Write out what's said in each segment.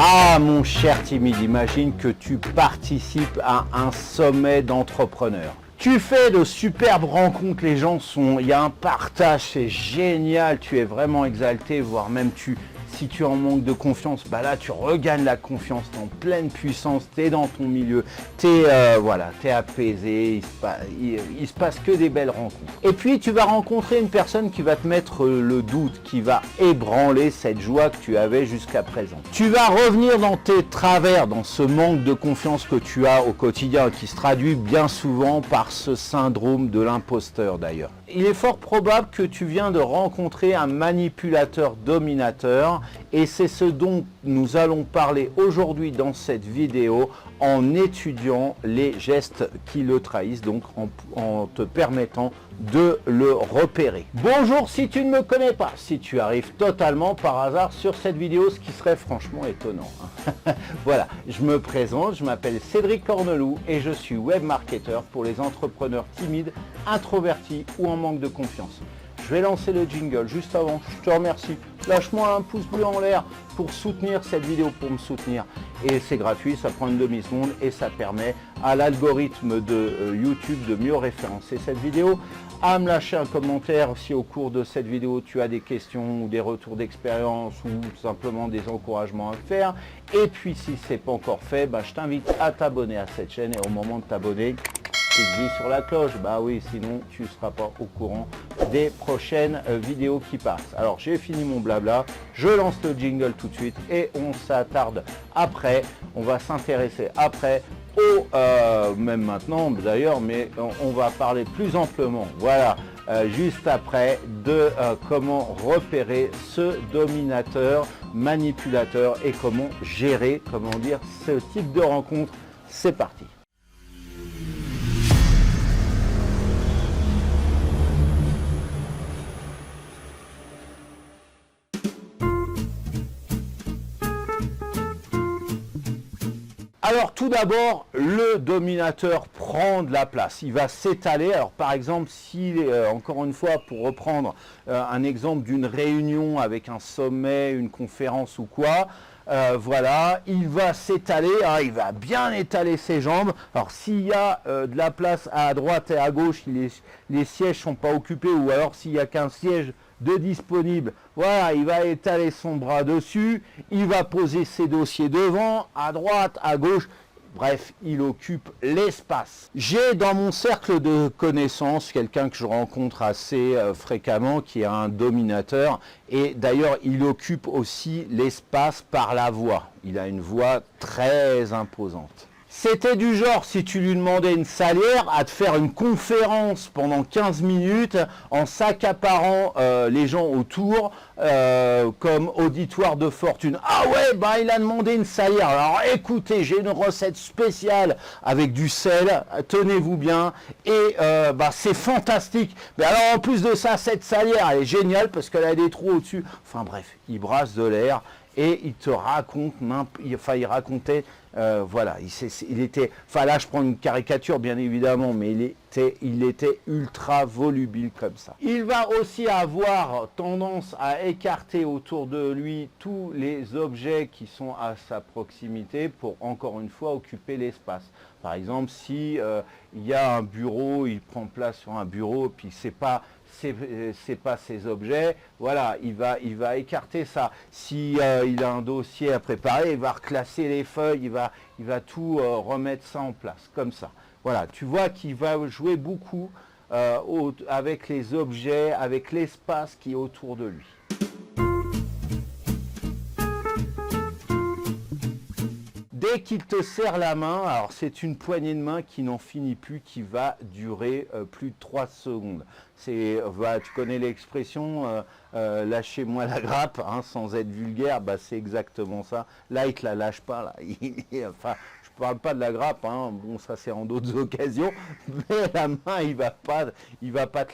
Ah mon cher timide, imagine que tu participes à un sommet d'entrepreneurs. Tu fais de superbes rencontres, les gens il y a un partage, c'est génial, tu es vraiment exalté, voire même si tu es en manque de confiance, bah là tu regagnes la confiance, tu es en pleine puissance, tu es dans ton milieu, tu es apaisé, il se passe que des belles rencontres. Et puis tu vas rencontrer une personne qui va te mettre le doute, qui va ébranler cette joie que tu avais jusqu'à présent. Tu vas revenir dans tes travers, dans ce manque de confiance que tu as au quotidien, qui se traduit bien souvent par ce syndrome de l'imposteur d'ailleurs. Il est fort probable que tu viens de rencontrer un manipulateur dominateur et c'est ce dont nous allons parler aujourd'hui dans cette vidéo en étudiant les gestes qui le trahissent, donc en te permettant de le repérer. Bonjour si tu ne me connais pas, si tu arrives totalement par hasard sur cette vidéo, ce qui serait franchement étonnant. Voilà, je me présente, je m'appelle Cédric Corneloup et je suis web marketeur pour les entrepreneurs timides, introvertis ou en manque de confiance. Je vais lancer le jingle juste avant, je te remercie. Lâche-moi un pouce bleu en l'air pour soutenir cette vidéo, pour me soutenir. Et c'est gratuit, ça prend une demi-seconde et ça permet à l'algorithme de YouTube de mieux référencer cette vidéo. À me lâcher un commentaire si au cours de cette vidéo tu as des questions ou des retours d'expérience ou simplement des encouragements à faire. Et puis si ce n'est pas encore fait, bah, je t'invite à t'abonner à cette chaîne et au moment de t'abonner, clique sur la cloche, bah oui, sinon tu ne seras pas au courant des prochaines vidéos qui passent. Alors j'ai fini mon blabla, je lance le jingle tout de suite et on s'attarde après, on va s'intéresser après même maintenant d'ailleurs, mais on va parler plus amplement, voilà, juste après de comment repérer ce dominateur, manipulateur et comment gérer, comment dire, ce type de rencontre. C'est parti. Alors tout d'abord, le dominateur prend de la place, il va s'étaler. Alors par exemple, si, encore une fois, pour reprendre un exemple d'une réunion avec un sommet, une conférence ou quoi, voilà, il va s'étaler, hein, il va bien étaler ses jambes. Alors s'il y a de la place à droite et à gauche, les sièges ne sont pas occupés, ou alors s'il n'y a qu'un siège de disponible, voilà, il va étaler son bras dessus, il va poser ses dossiers devant, à droite, à gauche, bref, il occupe l'espace. J'ai dans mon cercle de connaissances quelqu'un que je rencontre assez fréquemment qui est un dominateur et d'ailleurs il occupe aussi l'espace par la voix. Il a une voix très imposante. C'était du genre, si tu lui demandais une salière, à te faire une conférence pendant 15 minutes en s'accaparant les gens autour comme auditoire de fortune. Ah ouais, bah il a demandé une salière. Alors écoutez, j'ai une recette spéciale avec du sel, tenez-vous bien, et bah c'est fantastique. Mais alors en plus de ça, cette salière, elle est géniale parce qu'elle a des trous au-dessus. Enfin bref, il brasse de l'air. Et il te raconte, il racontait, voilà, il était, enfin là je prends une caricature bien évidemment, mais il était ultra volubile comme ça. Il va aussi avoir tendance à écarter autour de lui tous les objets qui sont à sa proximité pour encore une fois occuper l'espace. Par exemple, si il y a un bureau, il prend place sur un bureau, puis c'est pas ses objets, voilà, il va écarter ça. Si il a un dossier à préparer, il va reclasser les feuilles, il va tout remettre ça en place, comme ça. Voilà, tu vois qu'il va jouer beaucoup avec les objets, avec l'espace qui est autour de lui. Dès qu'il te serre la main, alors c'est une poignée de main qui n'en finit plus, qui va durer plus de 3 secondes. Voilà, tu connais l'expression lâchez-moi la grappe, hein, sans être vulgaire, bah, c'est exactement ça. Là, il ne te la lâche pas. Là. Enfin, je parle pas de la grappe, hein. Bon, ça c'est en d'autres occasions, mais la main, il va pas te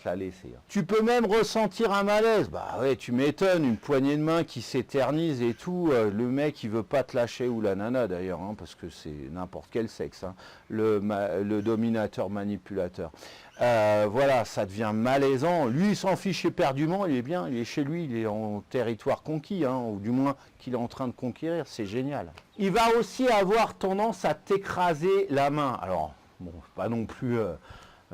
la laisser. Tu peux même ressentir un malaise. Bah ouais, tu m'étonnes, une poignée de main qui s'éternise et tout. Le mec, il veut pas te lâcher, ou la nana d'ailleurs, hein, parce que c'est n'importe quel sexe, hein, le dominateur manipulateur. Voilà, ça devient malaisant. Lui, il s'en fiche éperdument, il est bien, il est chez lui, il est en territoire conquis, hein, ou du moins qu'il est en train de conquérir, c'est génial. Il va aussi avoir tendance à t'écraser la main. Alors, bon, pas non plus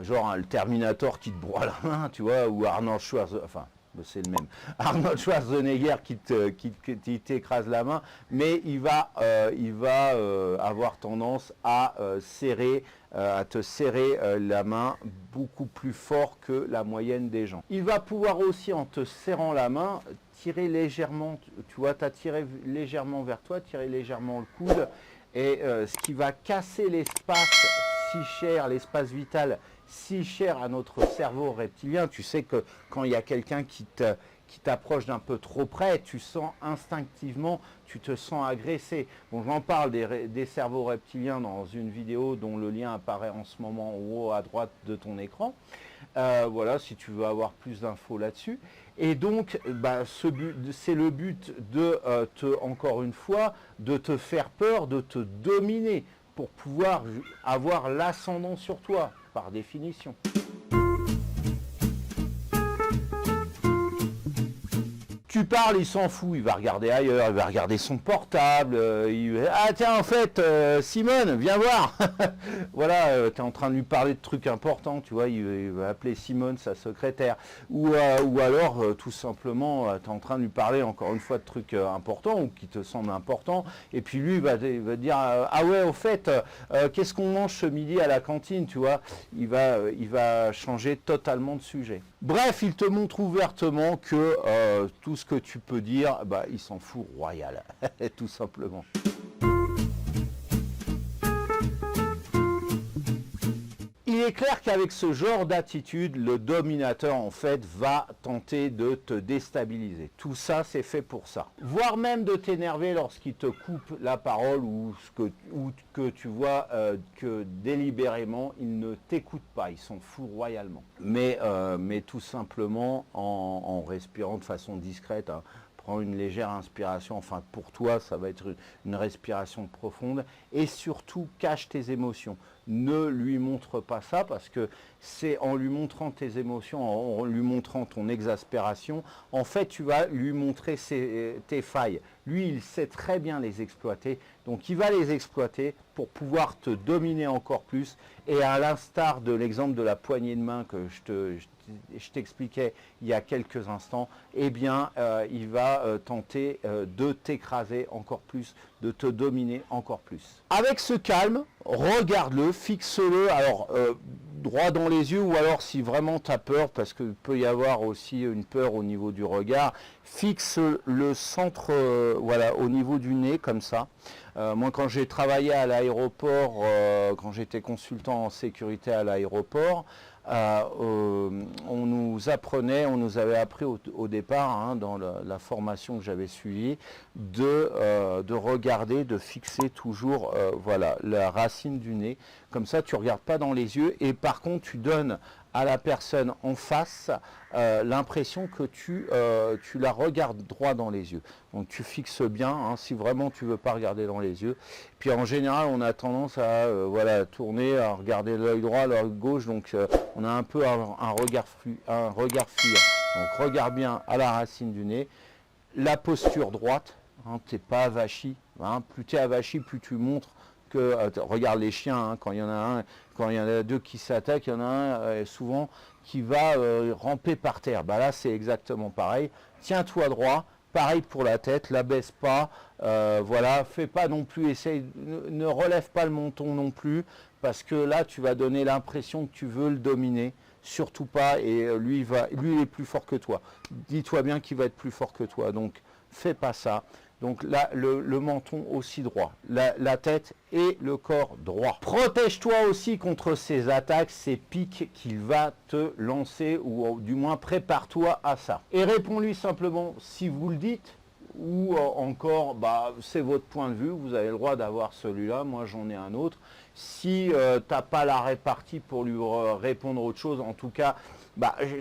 genre hein, le Terminator qui te broie la main, tu vois, ou Arnold Schwarzenegger, enfin, c'est le même. Arnold Schwarzenegger qui t'écrase la main, mais il va avoir tendance à te serrer la main beaucoup plus fort que la moyenne des gens. Il va pouvoir aussi, en te serrant la main, tirer légèrement, tu vois, t'as tiré légèrement vers toi, tirer légèrement le coude, et ce qui va casser l'espace si cher, l'espace vital si cher à notre cerveau reptilien. Tu sais que quand il y a quelqu'un qui t'approche d'un peu trop près, tu sens instinctivement, tu te sens agressé. Bon, j'en parle des cerveaux reptiliens dans une vidéo dont le lien apparaît en ce moment en haut à droite de ton écran. Voilà, si tu veux avoir plus d'infos là-dessus. Et donc, bah, c'est le but de, encore une fois, de te faire peur, de te dominer pour pouvoir avoir l'ascendant sur toi, par définition. Tu parles, il s'en fout, il va regarder ailleurs, il va regarder son portable, ah tiens en fait, Simone, viens voir. Voilà, tu es en train de lui parler de trucs importants, tu vois, il va appeler Simone, sa secrétaire. Ou alors, tout simplement, tu es en train de lui parler encore une fois de trucs importants, ou qui te semblent importants, et puis lui, il va dire, ah ouais, au fait, qu'est-ce qu'on mange ce midi à la cantine, tu vois, il va changer totalement de sujet. Bref, il te montre ouvertement que tout ce que tu peux dire, bah, il s'en fout royal, tout simplement. Il est clair qu'avec ce genre d'attitude, le dominateur en fait va tenter de te déstabiliser. Tout ça, c'est fait pour ça. Voire même de t'énerver lorsqu'il te coupe la parole ou que tu vois que délibérément, il ne t'écoute pas, il s'en fout royalement. Mais tout simplement en respirant de façon discrète, hein. Prends une légère inspiration, enfin pour toi ça va être une respiration profonde, et surtout cache tes émotions. Ne lui montre pas ça, parce que c'est en lui montrant tes émotions, en lui montrant ton exaspération, en fait tu vas lui montrer tes failles. Lui il sait très bien les exploiter, donc il va les exploiter pour pouvoir te dominer encore plus, et à l'instar de l'exemple de la poignée de main que je t'expliquais il y a quelques instants, eh bien il va tenter de t'écraser encore plus, de te dominer encore plus. Avec ce calme, regarde-le, fixe-le, alors droit dans les yeux, ou alors si vraiment tu as peur, parce qu'il peut y avoir aussi une peur au niveau du regard, fixe le centre voilà, au niveau du nez comme ça. Moi quand j'ai travaillé à l'aéroport, quand j'étais consultant en sécurité à l'aéroport, on nous avait appris au départ, hein, dans la formation que j'avais suivie, de regarder, de fixer toujours voilà, la racine du nez. Comme ça, tu ne regardes pas dans les yeux, et par contre, tu donnes à la personne en face l'impression que tu la regardes droit dans les yeux. Donc tu fixes bien, hein, si vraiment tu ne veux pas regarder dans les yeux. Puis en général, on a tendance à voilà, tourner, à regarder l'œil droit, l'œil gauche, donc on a un peu un regard fuyant. Donc regarde bien à la racine du nez, la posture droite, hein, tu n'es pas avachi, hein, plus tu es avachi, plus tu montres que, regarde les chiens, hein, quand il y en a deux qui s'attaquent, il y en a un souvent qui va ramper par terre. Bah là c'est exactement pareil, tiens-toi droit, pareil pour la tête, la baisse pas, voilà, fais pas non plus, ne relève pas le menton non plus, parce que là tu vas donner l'impression que tu veux le dominer, surtout pas, et lui il est plus fort que toi, dis-toi bien qu'il va être plus fort que toi, donc fais pas ça. Donc là, le menton aussi droit, la tête et le corps droit. Protège-toi aussi contre ces attaques, ces pics qu'il va te lancer, ou du moins prépare-toi à ça. Et réponds-lui simplement si vous le dites, ou encore, c'est votre point de vue, vous avez le droit d'avoir celui-là, moi j'en ai un autre. Si tu n'as pas la répartie pour lui répondre autre chose, en tout cas,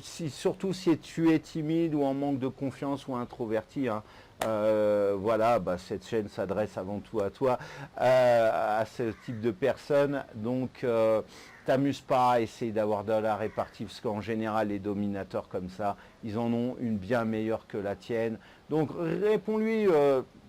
surtout si tu es timide ou en manque de confiance ou introverti, hein, voilà, cette chaîne s'adresse avant tout à toi, à ce type de personnes. Donc, t'amuse pas à essayer d'avoir de la répartie, parce qu'en général, les dominateurs comme ça, ils en ont une bien meilleure que la tienne. Donc, réponds-lui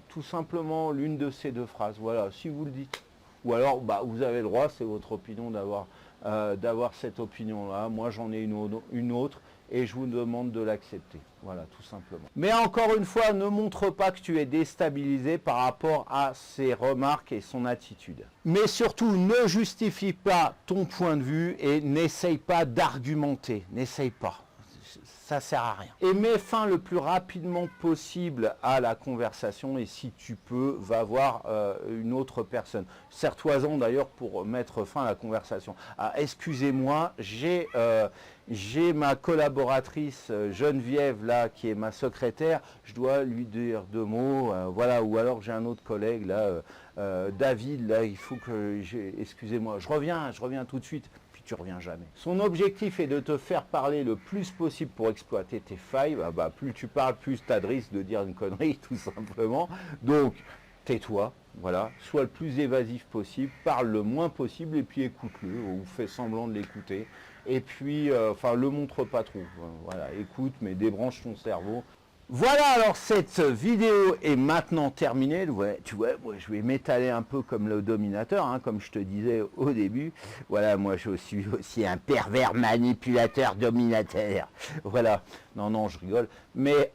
tout simplement l'une de ces deux phrases. Voilà, si vous le dites. Ou alors, vous avez le droit, c'est votre opinion d'avoir cette opinion-là. Moi, j'en ai une autre. Et je vous demande de l'accepter. Voilà, tout simplement. Mais encore une fois, ne montre pas que tu es déstabilisé par rapport à ses remarques et son attitude. Mais surtout, ne justifie pas ton point de vue et n'essaye pas d'argumenter. N'essaye pas. Ça sert à rien. Et mets fin le plus rapidement possible à la conversation, et si tu peux, va voir une autre personne. Sers-toi-en d'ailleurs pour mettre fin à la conversation. Ah, excusez-moi, j'ai ma collaboratrice Geneviève là, qui est ma secrétaire, je dois lui dire 2 mots, voilà, ou alors j'ai un autre collègue là, David, là, il faut que excusez-moi, je reviens tout de suite. Tu reviens jamais. Son objectif est de te faire parler le plus possible pour exploiter tes failles. Plus tu parles, plus tu as de risque de dire une connerie, tout simplement. Donc, tais-toi, voilà, sois le plus évasif possible, parle le moins possible et puis écoute-le ou fais semblant de l'écouter. Et puis, le montre pas trop. Voilà, écoute, mais débranche ton cerveau. Voilà, alors cette vidéo est maintenant terminée. Tu vois, moi je vais m'étaler un peu comme le dominateur, hein, comme je te disais au début. Voilà, moi je suis aussi un pervers manipulateur dominateur. Voilà, non, je rigole. Mais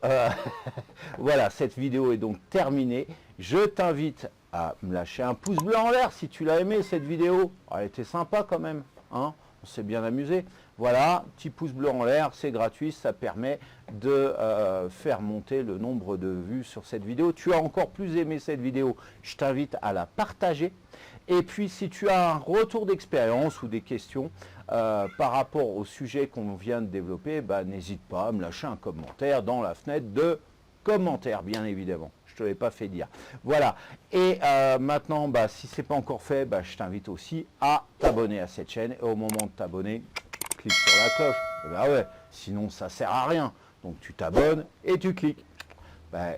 voilà, cette vidéo est donc terminée. Je t'invite à me lâcher un pouce bleu en l'air si tu l'as aimé cette vidéo. Elle était sympa quand même, hein. On s'est bien amusé. Voilà, petit pouce bleu en l'air, c'est gratuit, ça permet de faire monter le nombre de vues sur cette vidéo. Tu as encore plus aimé cette vidéo, je t'invite à la partager. Et puis si tu as un retour d'expérience ou des questions par rapport au sujet qu'on vient de développer, n'hésite pas à me lâcher un commentaire dans la fenêtre de commentaires, bien évidemment. Je ne te l'ai pas fait dire. Voilà. Et maintenant, si ce n'est pas encore fait, je t'invite aussi à t'abonner à cette chaîne. Et au moment de t'abonner, clique sur la cloche. Ouais, sinon ça ne sert à rien. Donc tu t'abonnes et tu cliques.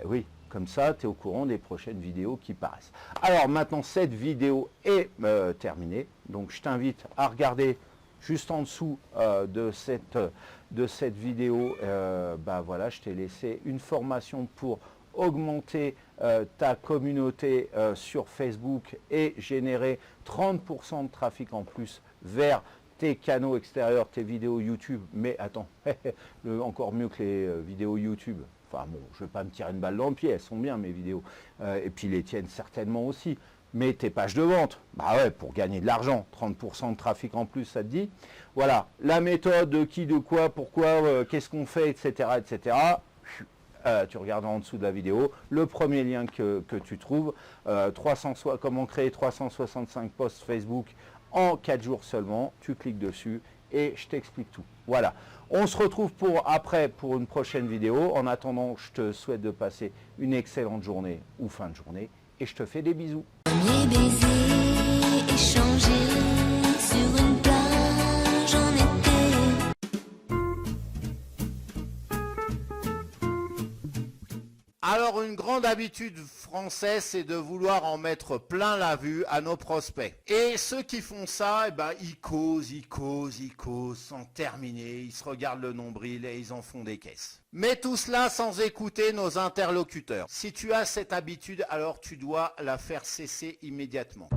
Oui, comme ça, tu es au courant des prochaines vidéos qui paraissent. Alors maintenant, cette vidéo est terminée. Donc je t'invite à regarder juste en dessous de cette vidéo. Voilà, je t'ai laissé une formation pour augmenter ta communauté sur Facebook et générer 30% de trafic en plus vers tes canaux extérieurs, tes vidéos YouTube. Mais attends, encore mieux que les vidéos YouTube. Enfin bon, je ne vais pas me tirer une balle dans le pied, elles sont bien mes vidéos. Et puis les tiennes certainement aussi. Mais tes pages de vente, pour gagner de l'argent, 30% de trafic en plus, ça te dit. Voilà, la méthode, de qui, de quoi, pourquoi, qu'est-ce qu'on fait, etc., etc. Tu regardes en dessous de la vidéo, le premier lien que tu trouves, comment créer 365 posts Facebook en 4 jours seulement, tu cliques dessus et je t'explique tout. Voilà, on se retrouve pour une prochaine vidéo. En attendant, je te souhaite de passer une excellente journée ou fin de journée et je te fais des bisous. Premier baiser échangé sur une plage en été. Alors une grande habitude française, c'est de vouloir en mettre plein la vue à nos prospects. Et ceux qui font ça, ils causent sans terminer, ils se regardent le nombril et ils en font des caisses. Mais tout cela sans écouter nos interlocuteurs. Si tu as cette habitude, alors tu dois la faire cesser immédiatement.